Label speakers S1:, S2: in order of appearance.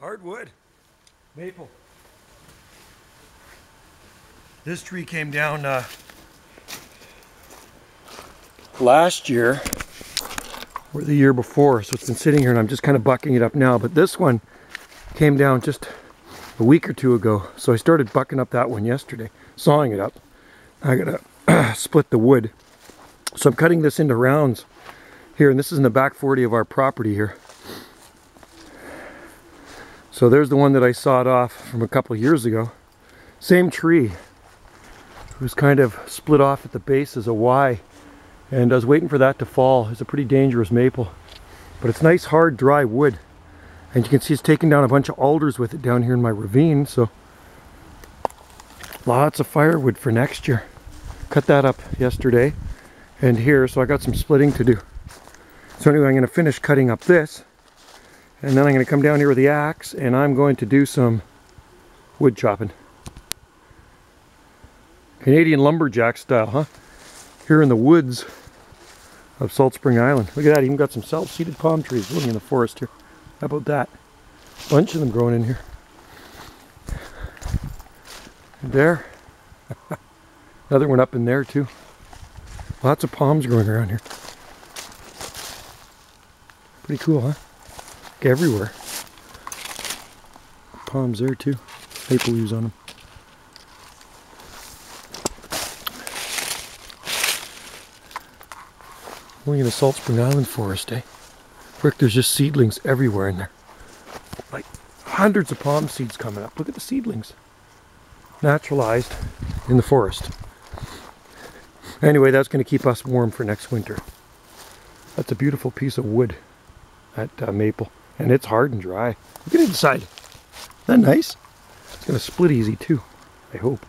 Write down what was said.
S1: Hardwood. Maple. This tree came down last year or the year before, so it's been sitting here and I'm just kind of bucking it up now. But this one came down just a week or two ago, so I started bucking up that one yesterday, sawing it up. I gotta split the wood, so I'm cutting this into rounds here, and this is in the back 40 of our property here. So there's the one that I sawed off from a couple years ago. Same tree. It was kind of split off at the base as a Y, and I was waiting for that to fall. It's a pretty dangerous maple, but it's nice hard dry wood, and you can see it's taking down a bunch of alders with it down here in my ravine, so lots of firewood for next year. Cut that up yesterday and here, so I got some splitting to do. So anyway, I'm going to finish cutting up this, and then I'm going to come down here with the axe and I'm going to do some wood chopping. Canadian lumberjack style, huh? Here in the woods of Salt Spring Island. Look at that, even got some self-seeded palm trees living in the forest here. How about that? Bunch of them growing in here. And there. Another one up in there too. Lots of palms growing around here. Pretty cool, huh? Everywhere. Palms there too. Maple leaves on them. Only in the Salt Spring Island forest, eh? Frick, there's just seedlings everywhere in there. Like hundreds of palm seeds coming up. Look at the seedlings. Naturalized in the forest. Anyway, that's going to keep us warm for next winter. That's a beautiful piece of wood, that maple. And it's hard and dry. Look at it inside. Isn't that nice? It's going to split easy too, I hope.